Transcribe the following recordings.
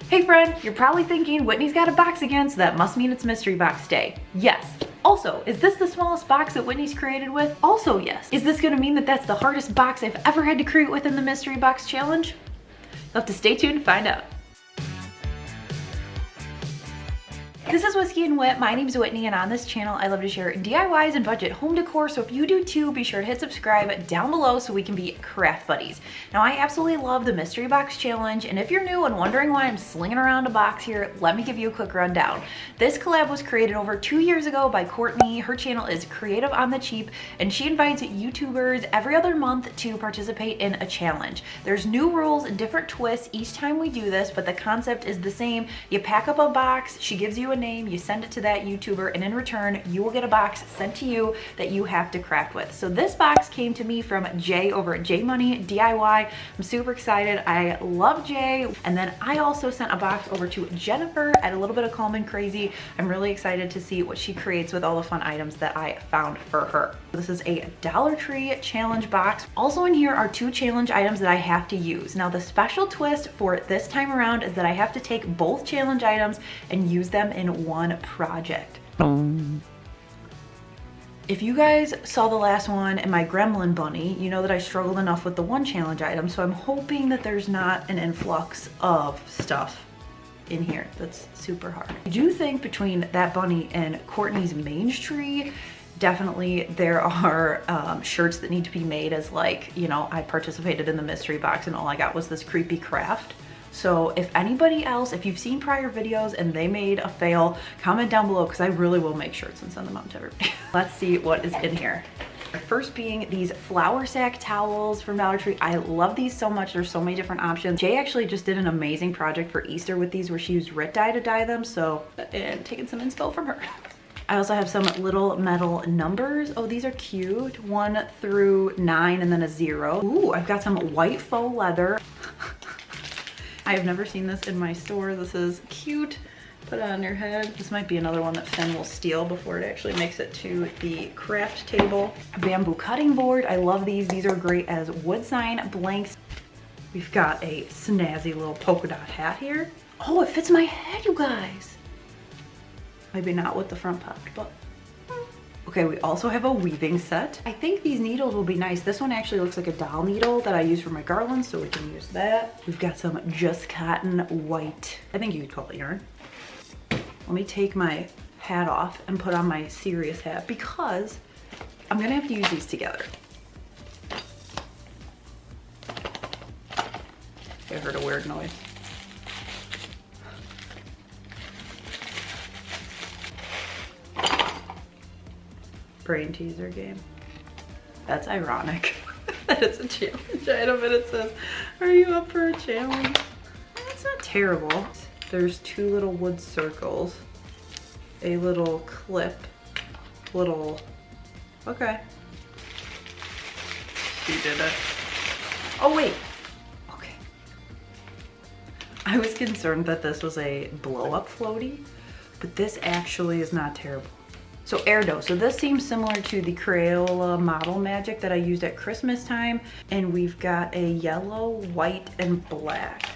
Hey friend, you're probably thinking Whitney's got a box again, so that must mean it's mystery box day. Yes. Also, is this the smallest box that Whitney's created with? Also yes. Is this gonna mean that that's the hardest box I've ever had to create within the mystery box challenge? You'll have to stay tuned to find out. This is Whiskey and Whit. My name's Whitney, and on this channel I love to share DIYs and budget home decor, so if you do too, be sure to hit subscribe down below so we can be craft buddies. Now I absolutely love the mystery box challenge, and if you're new and wondering why I'm slinging around a box here, let me give you a quick rundown. This collab was created over 2 years ago by Courtney. Her channel is Creative on the Cheap, and she invites YouTubers every other month to participate in a challenge. There's new rules and different twists each time we do this, but the concept is the same. You pack up a box, she gives you a name, you send it to that YouTuber, and in return you will get a box sent to you that you have to craft with. So this box came to me from Jay over at Jay Munee DIY. I'm super excited. I love Jay. And then I also sent a box over to Jennifer at a little bit of Calm and Crazy. I'm really excited to see what she creates with all the fun items that I found for her. This is a Dollar Tree challenge box. Also in here are 2 challenge items that I have to use. Now the special twist for this time around is that I have to take both challenge items and use them in one project. If you guys saw the last one and my gremlin bunny, you know that I struggled enough with the one challenge item, so I'm hoping that there's not an influx of stuff in here that's super hard. I do think between that bunny and Courtney's mange tree, definitely there are shirts that need to be made as, like, you know, I participated in the mystery box and all I got was this creepy craft. So if anybody else, if you've seen prior videos and they made a fail, comment down below because I really will make shirts and send them out to everybody. Let's see what is in here. First being these flour sack towels from Dollar Tree. I love these so much. There's so many different options. Jay actually just did an amazing project for Easter with these where she used Whit dye to dye them, so, and taking some inspo from her. I also have some little metal numbers. Oh, these are cute. 1 through 9 and then a 0. Ooh, I've got some white faux leather. I have never seen this in my store. This is cute. Put it on your head. This might be another one that Finn will steal before it actually makes it to the craft table. A bamboo cutting board. I love these. These are great as wood sign blanks. We've got a snazzy little polka dot hat here. Oh, it fits my head, you guys. Maybe not with the front popped, but okay, we also have a weaving set. I think these needles will be nice. This one actually looks like a doll needle that I use for my garlands, so we can use that. We've got some just cotton white, I think you could call it yarn. Let me take my hat off and put on my serious hat because I'm gonna have to use these together. I heard a weird noise. Brain teaser game. That's ironic that it's a challenge item and it says, are you up for a challenge? That's not terrible. There's 2 little wood circles, a little clip, okay. She did it. Oh wait, okay. I was concerned that this was a blow up floaty, but this actually is not terrible. So air dough. So this seems similar to the Crayola Model Magic that I used at Christmas time. And we've got a yellow, white, and black.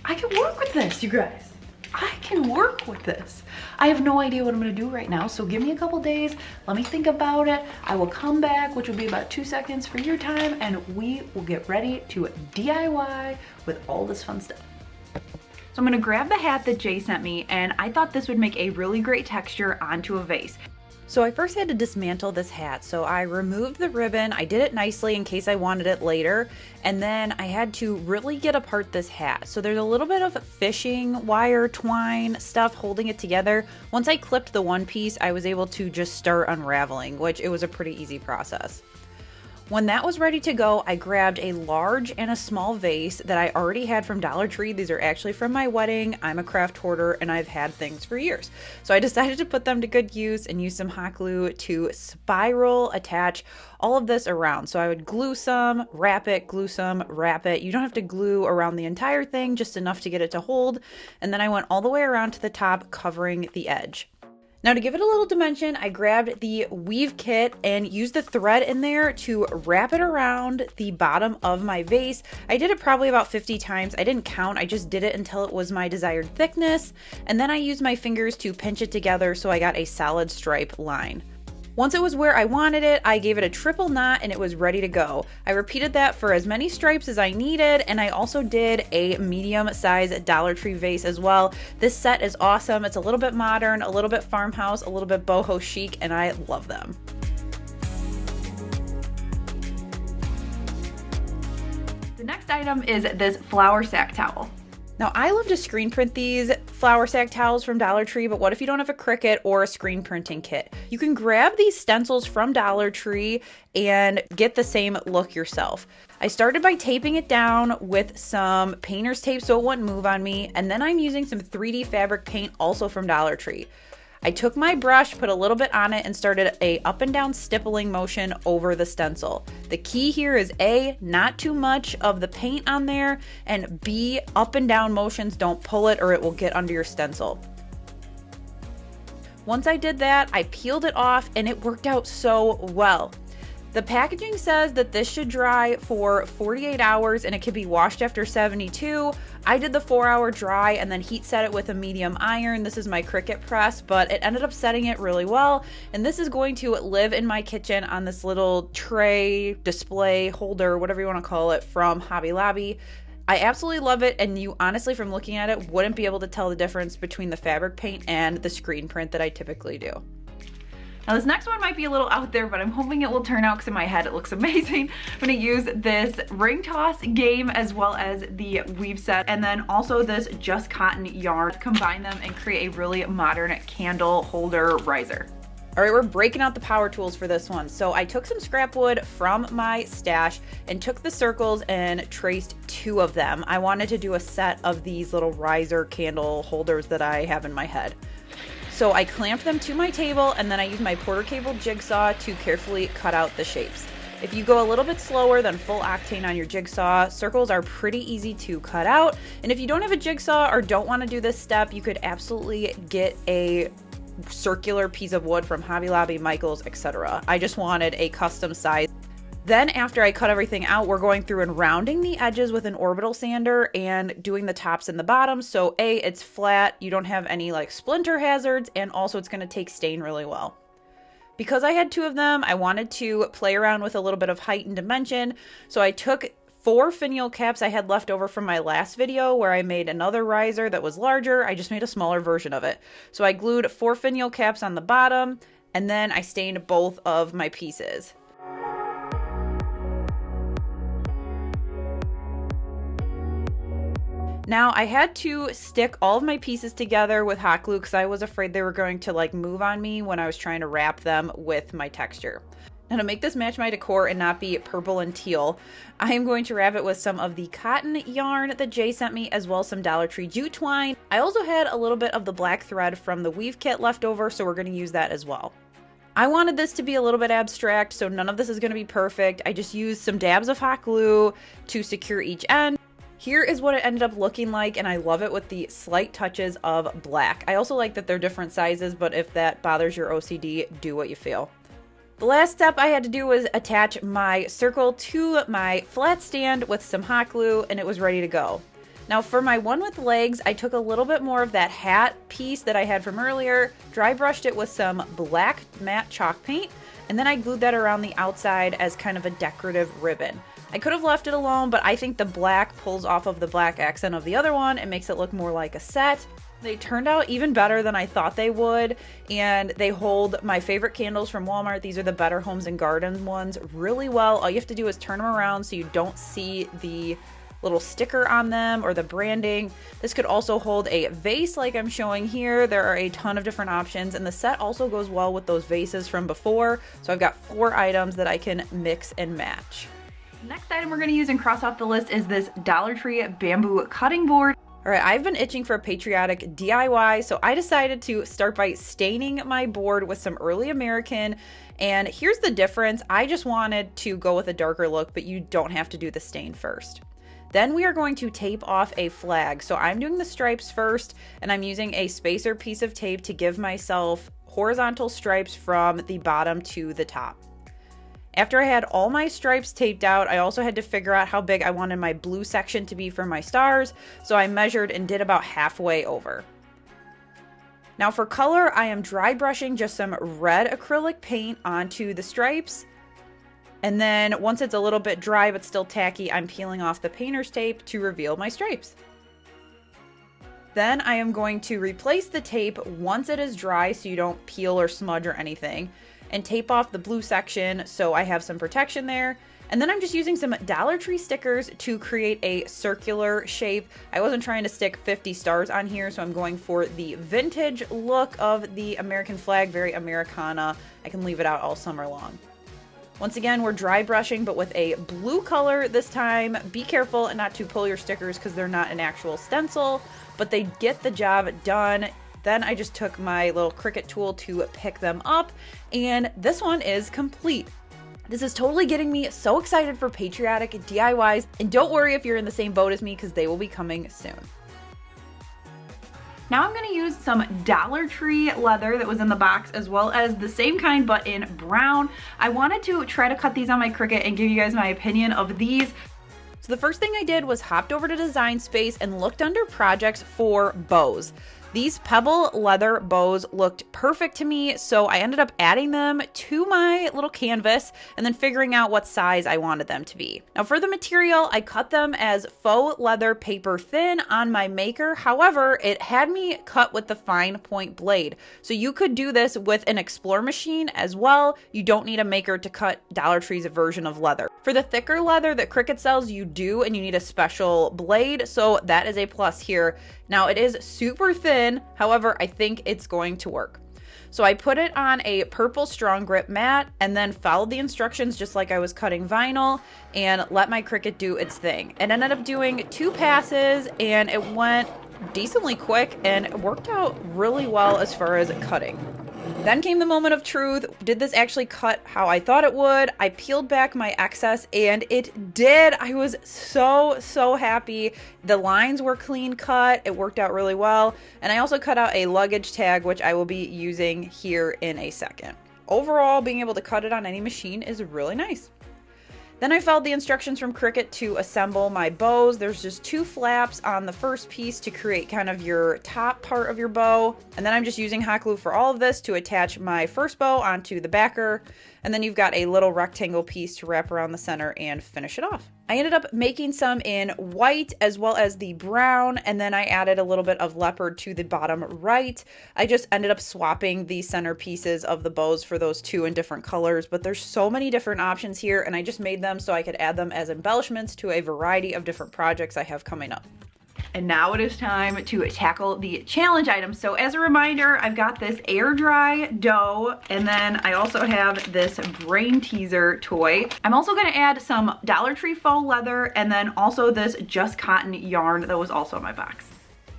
I can work with this, you guys. I can work with this. I have no idea what I'm gonna do right now, so give me a couple days. Let me think about it. I will come back, which will be about 2 seconds for your time, and we will get ready to DIY with all this fun stuff. So I'm gonna grab the hat that Jay sent me, and I thought this would make a really great texture onto a vase. So I first had to dismantle this hat. So I removed the ribbon, I did it nicely in case I wanted it later, and then I had to really get apart this hat. So there's a little bit of fishing wire, twine, stuff holding it together. Once I clipped the one piece, I was able to just start unraveling, which it was a pretty easy process. When that was ready to go, I grabbed a large and a small vase that I already had from Dollar Tree. These are actually from my wedding. I'm a craft hoarder and I've had things for years. So I decided to put them to good use and use some hot glue to spiral attach all of this around. So I would glue some, wrap it, glue some, wrap it. You don't have to glue around the entire thing, just enough to get it to hold. And then I went all the way around to the top, covering the edge. Now to give it a little dimension, I grabbed the weave kit and used the thread in there to wrap it around the bottom of my vase. I did it probably about 50 times. I didn't count, I just did it until it was my desired thickness. And then I used my fingers to pinch it together so I got a solid stripe line. Once it was where I wanted it, I gave it a triple knot and it was ready to go. I repeated that for as many stripes as I needed, and I also did a medium size Dollar Tree vase as well. This set is awesome. It's a little bit modern, a little bit farmhouse, a little bit boho chic, and I love them. The next item is this flour sack towel. Now I love to screen print these flour sack towels from Dollar Tree, but what if you don't have a Cricut or a screen printing kit? You can grab these stencils from Dollar Tree and get the same look yourself. I started by taping it down with some painter's tape so it wouldn't move on me, and then I'm using some 3D fabric paint also from Dollar Tree. I took my brush, put a little bit on it, and started a up and down stippling motion over the stencil. The key here is A, not too much of the paint on there, and B, up and down motions, don't pull it or it will get under your stencil. Once I did that, I peeled it off and it worked out so well. The packaging says that this should dry for 48 hours and it can be washed after 72. I did the 4-hour dry and then heat set it with a medium iron. This is my Cricut press, but it ended up setting it really well. And this is going to live in my kitchen on this little tray, display, holder, whatever you want to call it, from Hobby Lobby. I absolutely love it, and you honestly, from looking at it, wouldn't be able to tell the difference between the fabric paint and the screen print that I typically do. Now this next one might be a little out there, but I'm hoping it will turn out because in my head it looks amazing. I'm gonna use this ring toss game as well as the weave set, and then also this just cotton yarn. Combine them and create a really modern candle holder riser. All right, we're breaking out the power tools for this one. So I took some scrap wood from my stash and took the circles and traced 2 of them. I wanted to do a set of these little riser candle holders that I have in my head. So I clamped them to my table and then I used my Porter cable jigsaw to carefully cut out the shapes. If you go a little bit slower than full octane on your jigsaw, circles are pretty easy to cut out. And if you don't have a jigsaw or don't want to do this step, you could absolutely get a circular piece of wood from Hobby Lobby, Michaels, etc. I just wanted a custom size. Then after I cut everything out, we're going through and rounding the edges with an orbital sander and doing the tops and the bottoms. So A, it's flat, you don't have any like splinter hazards, and also it's going to take stain really well. Because I had 2 of them, I wanted to play around with a little bit of height and dimension. So I took 4 finial caps I had left over from my last video where I made another riser that was larger. I just made a smaller version of it. So I glued 4 finial caps on the bottom, and then I stained both of my pieces. Now I had to stick all of my pieces together with hot glue because I was afraid they were going to like move on me when I was trying to wrap them with my texture. Now to make this match my decor and not be purple and teal, I am going to wrap it with some of the cotton yarn that Jay sent me, as well as some Dollar Tree jute twine. I also had a little bit of the black thread from the weave kit left over, so we're going to use that as well. I wanted this to be a little bit abstract, so none of this is going to be perfect. I just used some dabs of hot glue to secure each end. Here is what it ended up looking like, and I love it with the slight touches of black. I also like that they're different sizes, but if that bothers your OCD, do what you feel. The last step I had to do was attach my circle to my flat stand with some hot glue, and it was ready to go. Now for my one with legs, I took a little bit more of that hat piece that I had from earlier, dry brushed it with some black matte chalk paint, and then I glued that around the outside as kind of a decorative ribbon. I could have left it alone, but I think the black pulls off of the black accent of the other one and makes it look more like a set. They turned out even better than I thought they would, and they hold my favorite candles from Walmart. These are the Better Homes and Gardens ones really well. All you have to do is turn them around so you don't see the little sticker on them or the branding. This could also hold a vase like I'm showing here. There are a ton of different options, and the set also goes well with those vases from before. So I've got 4 items that I can mix and match. Next item we're going to use and cross off the list is this Dollar Tree bamboo cutting board. All right, I've been itching for a patriotic DIY, so I decided to start by staining my board with some early American. And here's the difference. I just wanted to go with a darker look, but you don't have to do the stain first. Then we are going to tape off a flag. So I'm doing the stripes first, and I'm using a spacer piece of tape to give myself horizontal stripes from the bottom to the top. After I had all my stripes taped out, I also had to figure out how big I wanted my blue section to be for my stars, so I measured and did about halfway over. Now for color, I am dry brushing just some red acrylic paint onto the stripes. And then once it's a little bit dry but still tacky, I'm peeling off the painter's tape to reveal my stripes. Then I am going to replace the tape once it is dry so you don't peel or smudge or anything, and tape off the blue section so I have some protection there. And then I'm just using some Dollar Tree stickers to create a circular shape. I wasn't trying to stick 50 stars on here, so I'm going for the vintage look of the American flag, very Americana. I can leave it out all summer long. Once again, we're dry brushing, but with a blue color this time. Be careful and not to pull your stickers because they're not an actual stencil, but they get the job done. Then I just took my little Cricut tool to pick them up, and this one is complete. This is totally getting me so excited for patriotic DIYs, and don't worry if you're in the same boat as me because they will be coming soon. Now I'm going to use some Dollar Tree leather that was in the box, as well as the same kind but in brown. I wanted to try to cut these on my Cricut and give you guys my opinion of these. So the first thing I did was hopped over to Design Space and looked under projects for bows. These pebble leather bows looked perfect to me, so I ended up adding them to my little canvas and then figuring out what size I wanted them to be. Now for the material, I cut them as faux leather paper thin on my maker. However, it had me cut with the fine point blade. So you could do this with an Explore machine as well. You don't need a maker to cut Dollar Tree's version of leather. For the thicker leather that Cricut sells, you do, and you need a special blade, so that is a plus here. Now it is super thin, however, I think it's going to work. So I put it on a purple strong grip mat and then followed the instructions just like I was cutting vinyl and let my Cricut do its thing. It ended up doing 2 passes and it went decently quick and it worked out really well as far as cutting. Then came the moment of truth. Did this actually cut how I thought it would? I peeled back my excess and it did. I was so happy. The lines were clean cut. It worked out really well. And I also cut out a luggage tag, which I will be using here in a second. Overall, being able to cut it on any machine is really nice. Then I followed the instructions from Cricut to assemble my bows. There's just 2 flaps on the first piece to create kind of your top part of your bow. And then I'm just using hot glue for all of this to attach my first bow onto the backer. And then you've got a little rectangle piece to wrap around the center and finish it off. I ended up making some in white as well as the brown, and then I added a little bit of leopard to the bottom right. I just ended up swapping the center pieces of the bows for those 2 in different colors, but there's so many different options here, and I just made them so I could add them as embellishments to a variety of different projects I have coming up. And now it is time to tackle the challenge items. So as a reminder, I've got this air dry dough, and then I also have this brain teaser toy. I'm also gonna add some Dollar Tree faux leather, and then also this just cotton yarn that was also in my box.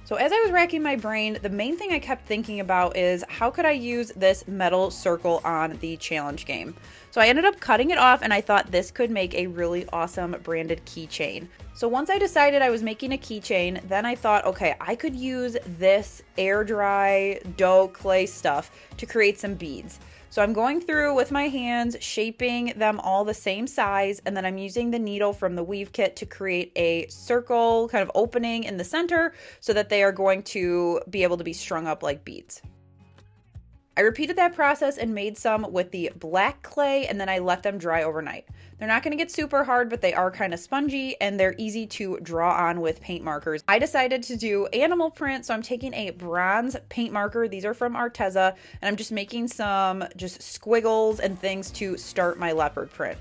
So as I was racking my brain, the main thing I kept thinking about is how could I use this metal circle on the challenge game? So I ended up cutting it off and I thought this could make a really awesome branded keychain. So once I decided I was making a keychain, then I thought, okay, I could use this air dry dough clay stuff to create some beads. So I'm going through with my hands, shaping them all the same size, and then I'm using the needle from the weave kit to create a circle kind of opening in the center so that they are going to be able to be strung up like beads. I repeated that process and made some with the black clay, and then I let them dry overnight. They're not going to get super hard, but they are kind of spongy and they're easy to draw on with paint markers. I decided to do animal print, so I'm taking a bronze paint marker. These are from Arteza, and I'm just making some just squiggles and things to start my leopard print.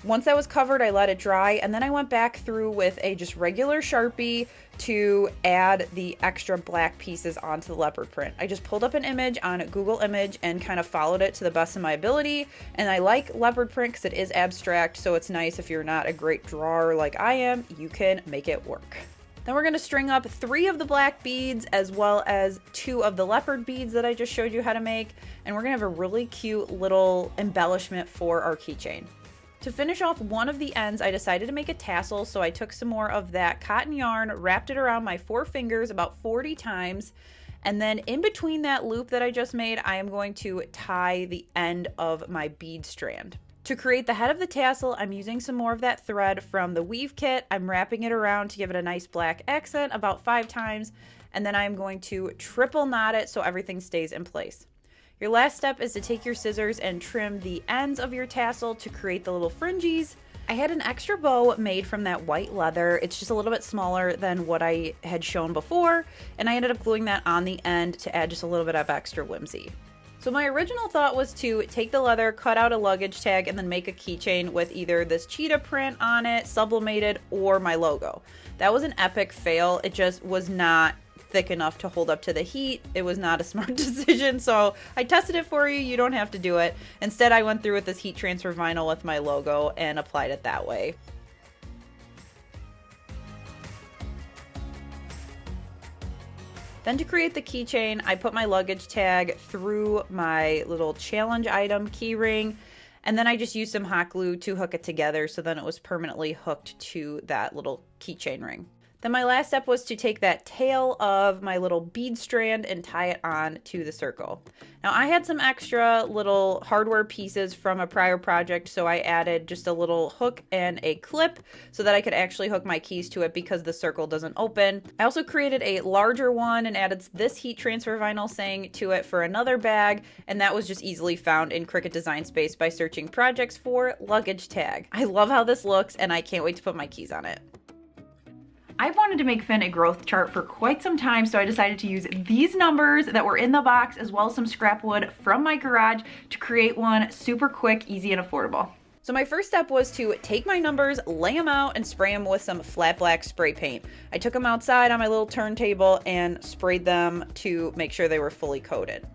Once that was covered, I let it dry, and then I went back through with a just regular Sharpie to add the extra black pieces onto the leopard print. I just pulled up an image on Google Image and kind of followed it to the best of my ability, and I like leopard print because it is abstract, so it's nice if you're not a great drawer like I am, you can make it work. Then we're going to string up 3 of the black beads as well as 2 of the leopard beads that I just showed you how to make, and we're going to have a really cute little embellishment for our keychain. To finish off one of the ends, I decided to make a tassel, so I took some more of that cotton yarn, wrapped it around my 4 fingers about 40 times, And then in between that loop that I just made, I am going to tie the end of my bead strand. To create the head of the tassel, I'm using some more of that thread from the weave kit. I'm wrapping it around to give it a nice black accent about 5 times, and then I'm going to triple knot it so everything stays in place. Your last step is to take your scissors and trim the ends of your tassel to create the little fringes. I had an extra bow made from that white leather. It's just a little bit smaller than what I had shown before, and I ended up gluing that on the end to add just a little bit of extra whimsy. So my original thought was to take the leather, cut out a luggage tag, and then make a keychain with either this cheetah print on it, sublimated, or my logo. That was an epic fail. It just was not thick enough to hold up to the heat. It was not a smart decision, so I tested it for you. You don't have to do it. Instead, I went through with this heat transfer vinyl with my logo and applied it that way. Then to create the keychain, I put my luggage tag through my little challenge item key ring, and then I just used some hot glue to hook it together so then it was permanently hooked to that little keychain ring. Then my last step was to take that tail of my little bead strand and tie it on to the circle. Now I had some extra little hardware pieces from a prior project, so I added just a little hook and a clip so that I could actually hook my keys to it because the circle doesn't open. I also created a larger one and added this heat transfer vinyl saying to it for another bag, and that was just easily found in Cricut Design Space by searching projects for luggage tag. I love how this looks and I can't wait to put my keys on it. I've wanted to make Finn a growth chart for quite some time, so I decided to use these numbers that were in the box as well as some scrap wood from my garage to create one super quick, easy, and affordable. So my first step was to take my numbers, lay them out, and spray them with some flat black spray paint. I took them outside on my little turntable and sprayed them to make sure they were fully coated.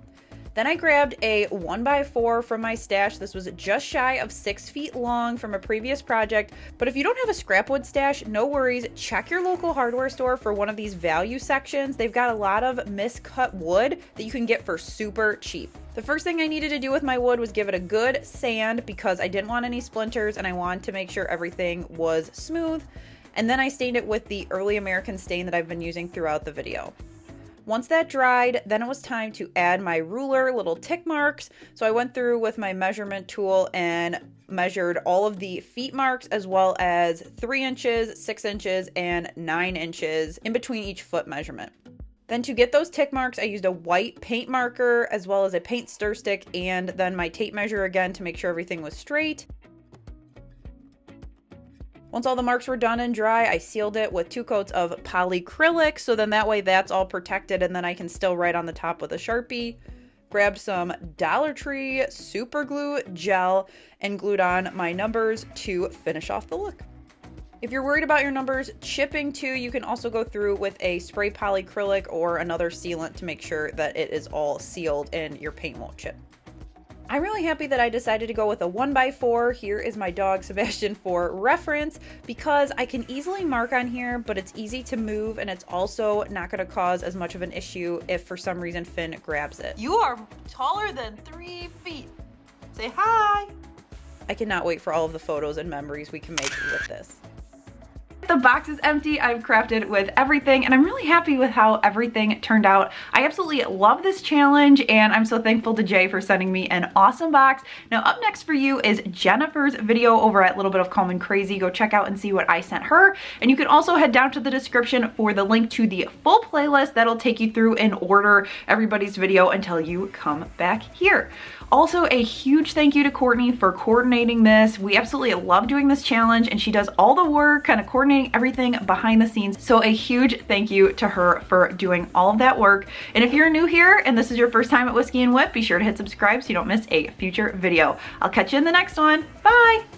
Then I grabbed a 1x4 from my stash. This was just shy of 6 feet long from a previous project, but if you don't have a scrap wood stash, no worries. Check your local hardware store for one of these value sections. They've got a lot of miscut wood that you can get for super cheap. The first thing I needed to do with my wood was give it a good sand because I didn't want any splinters and I wanted to make sure everything was smooth. And then I stained it with the early American stain that I've been using throughout the video. Once that dried, then it was time to add my ruler little tick marks. So I went through with my measurement tool and measured all of the feet marks as well as 3 inches, 6 inches, and 9 inches in between each foot measurement. Then to get those tick marks, I used a white paint marker as well as a paint stir stick and then my tape measure again to make sure everything was straight. Once all the marks were done and dry, I sealed it with 2 coats of polyacrylic, so then that way that's all protected and then I can still write on the top with a Sharpie. Grabbed some Dollar Tree super glue gel and glued on my numbers to finish off the look. If you're worried about your numbers chipping too, you can also go through with a spray polyacrylic or another sealant to make sure that it is all sealed and your paint won't chip. I'm really happy that I decided to go with a 1x4. Here is my dog Sebastian for reference because I can easily mark on here, but it's easy to move and it's also not going to cause as much of an issue if for some reason Finn grabs it. You are taller than 3 feet. Say hi. I cannot wait for all of the photos and memories we can make with this. The box is empty. I've crafted with everything and I'm really happy with how everything turned out. I absolutely love this challenge and I'm so thankful to Jay for sending me an awesome box. Now up next for you is Jennifer's video over at Little Bit of Calm and Crazy. Go check out and see what I sent her. And you can also head down to the description for the link to the full playlist that'll take you through in order everybody's video until you come back here. Also, a huge thank you to Courtney for coordinating this. We absolutely love doing this challenge and she does all the work, kind of coordinating everything behind the scenes. So a huge thank you to her for doing all of that work. And if you're new here and this is your first time at Whiskey and Whip, be sure to hit subscribe so you don't miss a future video. I'll catch you in the next one. Bye!